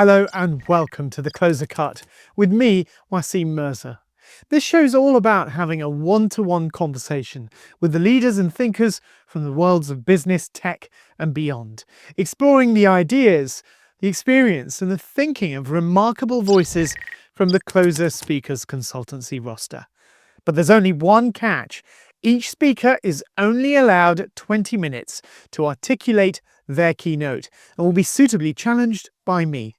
Hello and welcome to the Closer Cut with me, Waseem Mirza. This show's all about having a one-to-one conversation with the leaders and thinkers from the worlds of business, tech and beyond, exploring the ideas, the experience and the thinking of remarkable voices from the Closer Speakers Consultancy roster. But there's only one catch. Each speaker is only allowed 20 minutes to articulate their keynote and will be suitably challenged by me.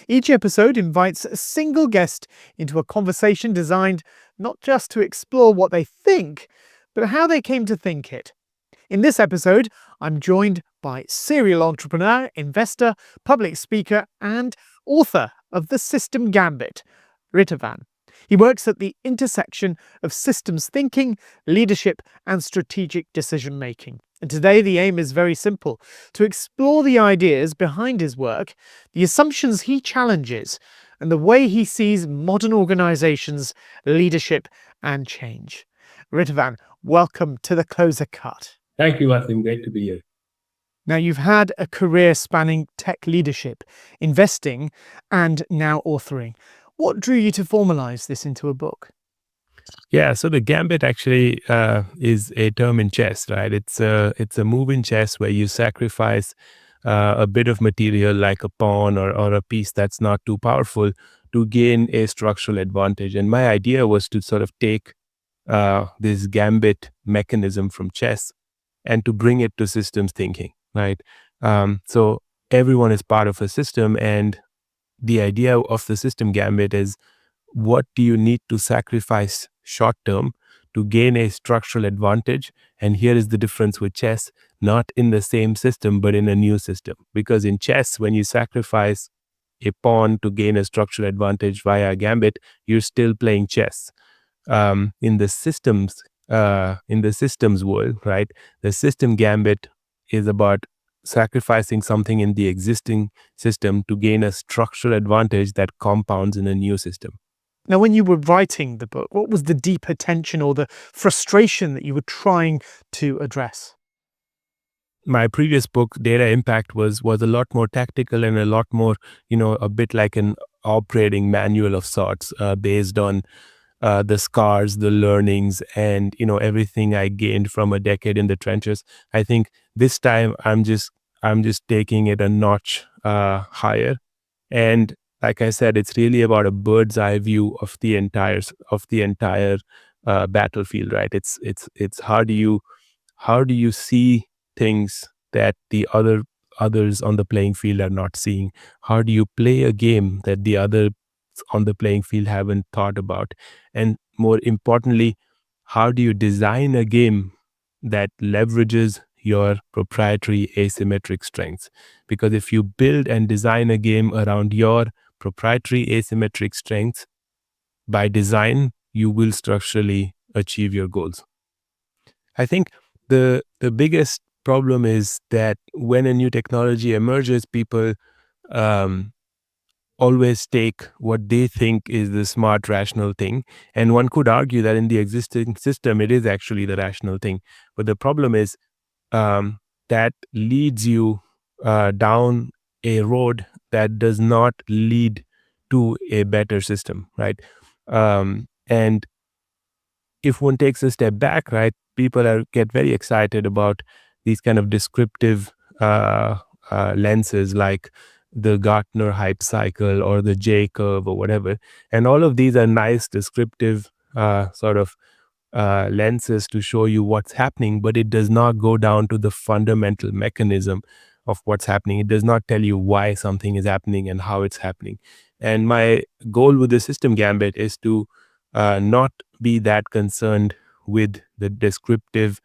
Each episode invites a single guest into a conversation designed not just to explore what they think, but how they came to think it. In this episode, I'm joined by serial entrepreneur, investor, public speaker, and author of The System Gambit, Ritavan. He works at the intersection of systems thinking, leadership, and strategic decision-making. And today the aim is very simple: to explore the ideas behind his work, the assumptions he challenges, and the way he sees modern organizations, leadership, and change. Ritavan, welcome to the Closer Cut. Thank you, Wasim. Great to be here. Now, you've had a career spanning tech leadership, investing, and now authoring. What drew you to formalize this into a book? Yeah, so the gambit actually is a term in chess, right? It's a move in chess where you sacrifice a bit of material like a pawn or a piece that's not too powerful to gain a structural advantage. And my idea was to sort of take this gambit mechanism from chess and to bring it to systems thinking, right? So everyone is part of a system, and the idea of the system gambit is, what do you need to sacrifice short term to gain a structural advantage? And here is the difference with chess, not in the same system, but in a new system. Because in chess, when you sacrifice a pawn to gain a structural advantage via a gambit, you're still playing chess. In the systems world, right? The system gambit is about sacrificing something in the existing system to gain a structural advantage that compounds in a new system. Now, when you were writing the book, what was the deeper tension or the frustration that you were trying to address? My previous book, Data Impact, was a lot more tactical and a lot more, a bit like an operating manual of sorts, based on the scars, the learnings, and everything I gained from a decade in the trenches. I think this time I'm just taking it a notch higher, and like I said, it's really about a bird's eye view of the entire battlefield, right? It's how do you see things that the others on the playing field are not seeing? How do you play a game that the others on the playing field haven't thought about? And more importantly, how do you design a game that leverages your proprietary asymmetric strengths? Because if you build and design a game around your proprietary asymmetric strengths, by design, you will structurally achieve your goals. I think the biggest problem is that when a new technology emerges, people always take what they think is the smart, rational thing. And one could argue that in the existing system, it is actually the rational thing. But the problem is that leads you down a road that does not lead to a better system, right? And if one takes a step back, right, people get very excited about these kind of descriptive lenses like the Gartner hype cycle or the J curve or whatever. And all of these are nice descriptive lenses to show you what's happening, but it does not go down to the fundamental mechanism of what's happening. It does not tell you why something is happening and how it's happening. And my goal with the system gambit is to not be that concerned with the descriptive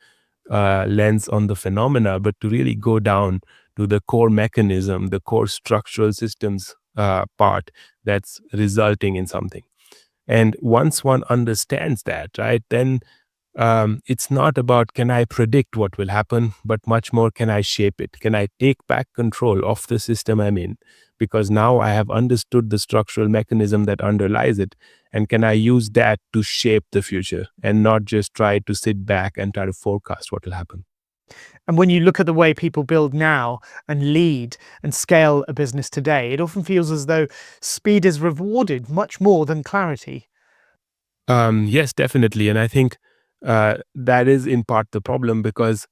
lens on the phenomena, but to really go down to the core mechanism, the core structural systems part that's resulting in something. And once one understands that, right, then it's not about can I predict what will happen, but much more can I shape it? Can I take back control of the system I'm in? Because now I have understood the structural mechanism that underlies it. And can I use that to shape the future and not just try to sit back and try to forecast what will happen? And when you look at the way people build now and lead and scale a business today, it often feels as though speed is rewarded much more than clarity. Yes, definitely, and I think that is in part the problem because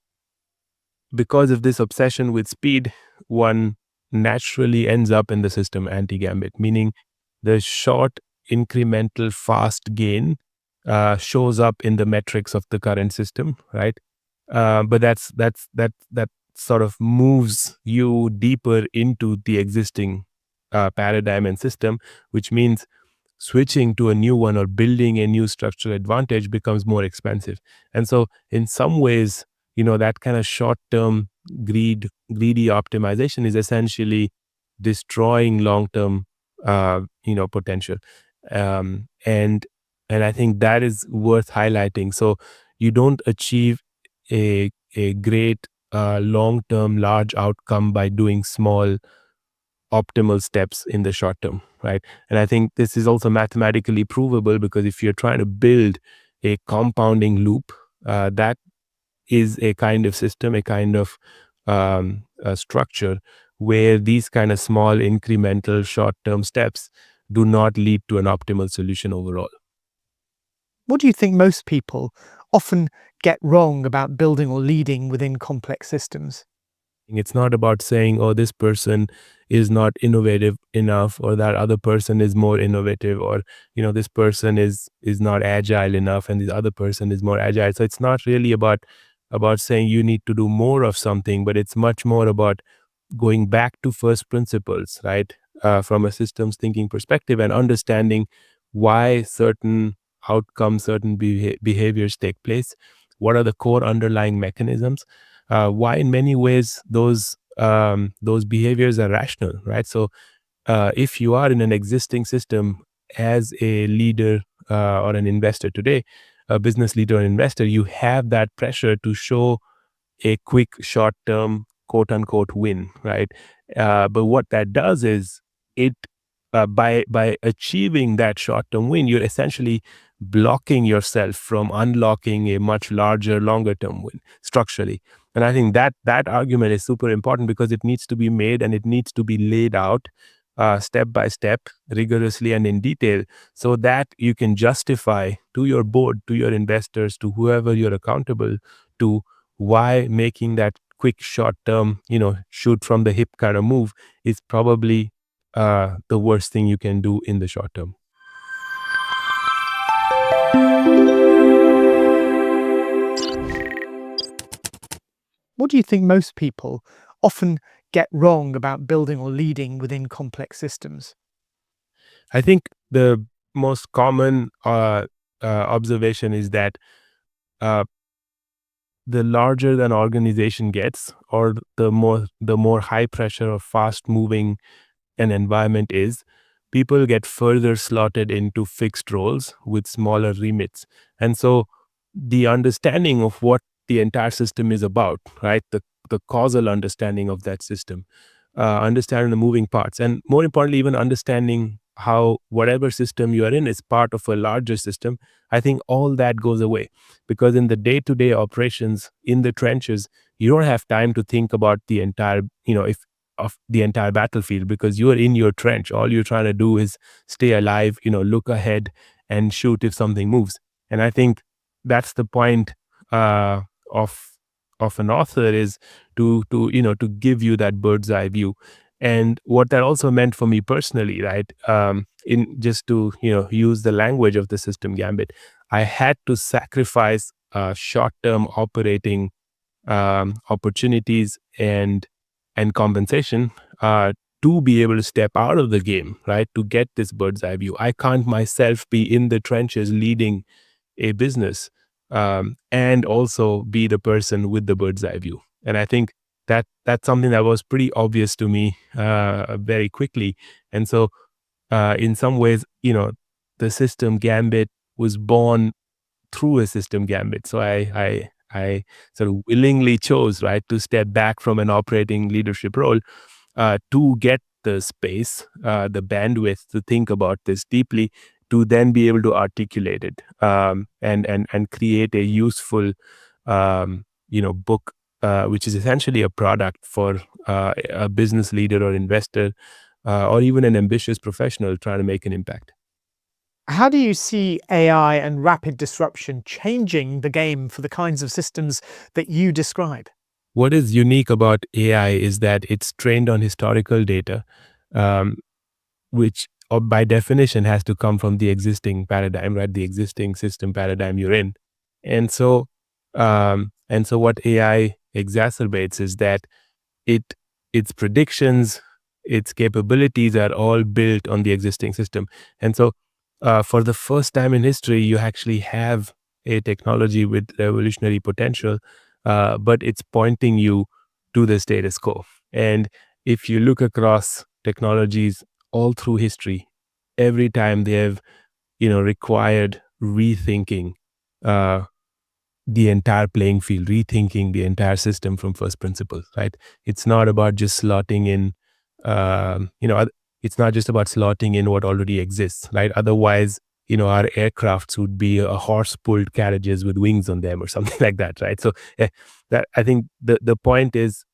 of this obsession with speed, one naturally ends up in the system anti-gambit, meaning the short, incremental, fast gain shows up in the metrics of the current system, right? But that sort of moves you deeper into the existing paradigm and system, which means switching to a new one or building a new structural advantage becomes more expensive. And so in some ways, that kind of short term greedy optimization is essentially destroying long term potential. Um, and and I think that is worth highlighting. So you don't achieve a great long term large outcome by doing small optimal steps in the short term, right? And I think this is also mathematically provable, because if you're trying to build a compounding loop, that is a kind of system, a kind of a structure where these kind of small incremental short term steps do not lead to an optimal solution overall. What do you think most people often get wrong about building or leading within complex systems? It's not about saying, oh, this person is not innovative enough, or that other person is more innovative, or this person is not agile enough and this other person is more agile. So it's not really about saying you need to do more of something, but it's much more about going back to first principles, right? From a systems thinking perspective, and understanding why certain outcomes, certain behaviors take place. What are the core underlying mechanisms? Why, in many ways, those behaviors are rational, right? So, if you are in an existing system as a leader or an investor today, a business leader or investor, you have that pressure to show a quick short term quote unquote win, right? But what that does is it by achieving that short term win, you're essentially blocking yourself from unlocking a much larger longer term win structurally. And I think that argument is super important, because it needs to be made and it needs to be laid out step by step, rigorously and in detail, so that you can justify to your board, to your investors, to whoever you're accountable to, why making that quick short term, shoot from the hip kind of move is probably the worst thing you can do in the short term. What do you think most people often get wrong about building or leading within complex systems? I think the most common observation is that uh, the larger an organization gets, or the more high pressure or fast moving an environment is, people get further slotted into fixed roles with smaller remits. And so the understanding of what the entire system is about, right? The causal understanding of that system, understanding the moving parts, and more importantly, even understanding how whatever system you are in is part of a larger system. I think all that goes away, because in the day-to-day operations in the trenches, you don't have time to think about the entire, if of the entire battlefield, because you are in your trench. All you're trying to do is stay alive, look ahead and shoot if something moves. And I think that's the point uh, of an author, is to give you that bird's eye view. And what that also meant for me personally, right? In just to use the language of the system gambit, I had to sacrifice short-term operating opportunities and compensation to be able to step out of the game, right? To get this bird's eye view. I can't myself be in the trenches leading a business, and also be the person with the bird's eye view. And I think that's something that was pretty obvious to me very quickly. And so, in some ways, the system gambit was born through a system gambit. So I sort of willingly chose, right, to step back from an operating leadership role to get the space, the bandwidth to think about this deeply, to then be able to articulate it, and create a useful, book which is essentially a product for a business leader or investor or even an ambitious professional trying to make an impact. How do you see AI and rapid disruption changing the game for the kinds of systems that you describe? What is unique about AI is that it's trained on historical data, um, which by definition has to come from the existing paradigm, right? The existing system paradigm you're in. And so, what AI exacerbates is that it its predictions, its capabilities are all built on the existing system. And so, for the first time in history, you actually have a technology with revolutionary potential, but it's pointing you to the status quo. And if you look across technologies all through history, every time they have, required rethinking uh, the entire playing field, rethinking the entire system from first principles, right? It's not about just slotting in, it's not just about slotting in what already exists, right? Otherwise, our aircrafts would be a horse-pulled carriages with wings on them or something like that, right? So that I think the point is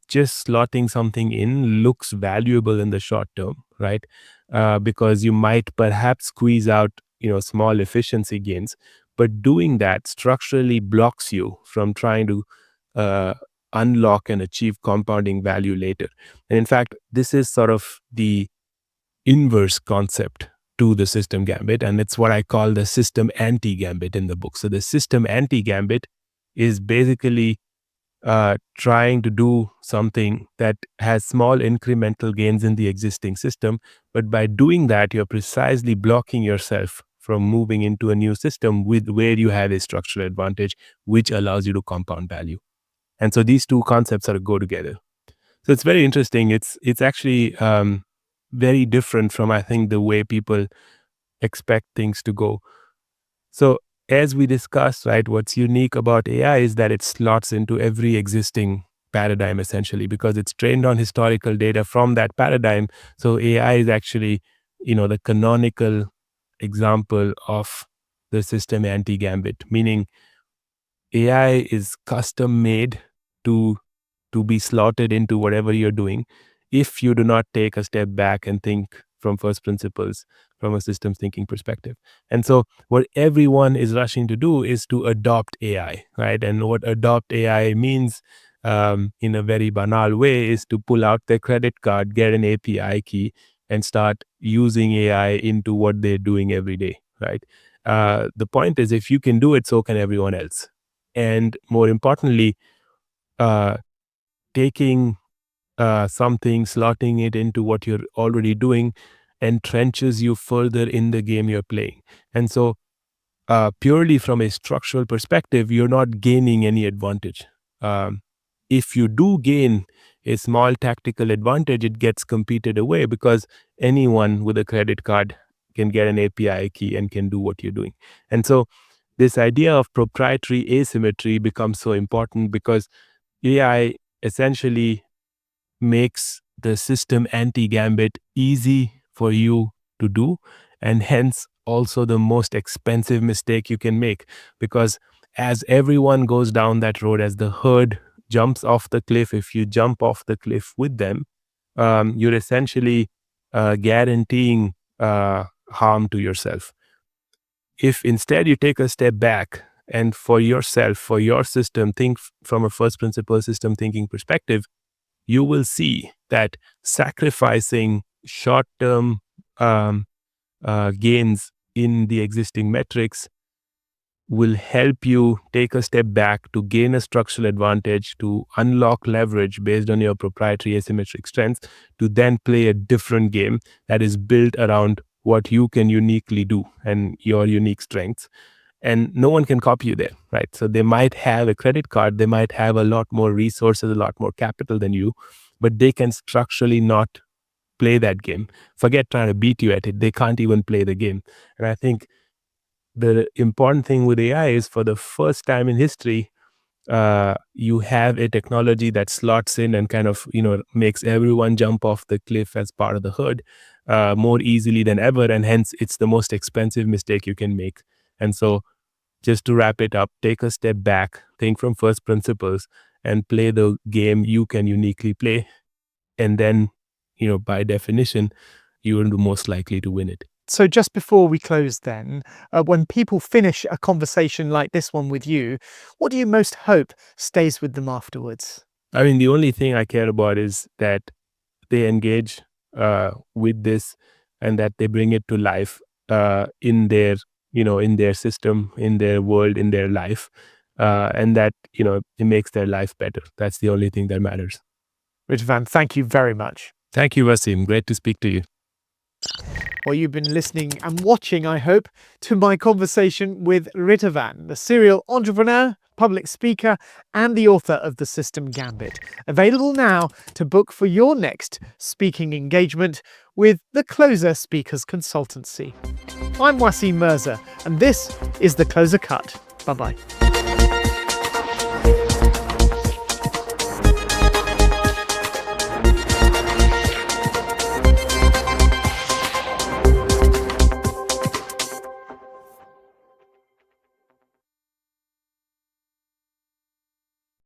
just slotting something in looks valuable in the short term, right? Because you might perhaps squeeze out, small efficiency gains, but doing that structurally blocks you from trying to uh, unlock and achieve compounding value later. And in fact, this is sort of the inverse concept to the system gambit, and it's what I call the system anti gambit in the book. So the system anti gambit is basically trying to do something that has small incremental gains in the existing system. But by doing that, you're precisely blocking yourself from moving into a new system with where you have a structural advantage, which allows you to compound value. And so these two concepts sort of go together. So it's very interesting. It's actually very different from, I think, the way people expect things to go. So as we discussed, right, what's unique about AI is that it slots into every existing paradigm essentially because it's trained on historical data from that paradigm. So AI is actually, the canonical example of the system anti-gambit, meaning AI is custom made to be slotted into whatever you're doing if you do not take a step back and think from first principles from a systems thinking perspective. And so what everyone is rushing to do is to adopt AI, right? And what adopt AI means in a very banal way is to pull out their credit card, get an API key, and start using AI into what they're doing every day, right? The point is, if you can do it, so can everyone else. And more importantly, uh, taking something, slotting it into what you're already doing, entrenches you further in the game you're playing. And so, purely from a structural perspective, you're not gaining any advantage. Um, if you do gain a small tactical advantage, it gets competed away because anyone with a credit card can get an API key and can do what you're doing. And so, this idea of proprietary asymmetry becomes so important because AI essentially makes the system anti-gambit easy for you to do, and hence also the most expensive mistake you can make, because as everyone goes down that road, as the herd jumps off the cliff, if you jump off the cliff with them, you're essentially guaranteeing harm to yourself. If instead you take a step back and for yourself, for your system, think from a first principle system thinking perspective, you will see that sacrificing short-term gains in the existing metrics will help you take a step back to gain a structural advantage, to unlock leverage based on your proprietary asymmetric strengths, to then play a different game that is built around what you can uniquely do and your unique strengths. And no one can copy you there, right? So they might have a credit card, they might have a lot more resources, a lot more capital than you, but they can structurally not play that game. Forget trying to beat you at it. They can't even play the game. And I think the important thing with AI is, for the first time in history, you have a technology that slots in and kind of, makes everyone jump off the cliff as part of the herd more easily than ever. And hence, it's the most expensive mistake you can make. And so, just to wrap it up, take a step back, think from first principles, and play the game you can uniquely play. And then, by definition, you are most likely to win it. So just before we close then, when people finish a conversation like this one with you, what do you most hope stays with them afterwards? I mean, the only thing I care about is that they engage with this and that they bring it to life in their, in their system, in their world, in their life, and that, it makes their life better. That's the only thing that matters. Ritavan, thank you very much. Thank you, Waseem. Great to speak to you. Well, you've been listening and watching, I hope, to my conversation with Ritavan, the serial entrepreneur, public speaker, and the author of The System Gambit. Available now to book for your next speaking engagement with the Closer Speakers Consultancy. I'm Waseem Mirza, and this is the Closer Cut. Bye-bye.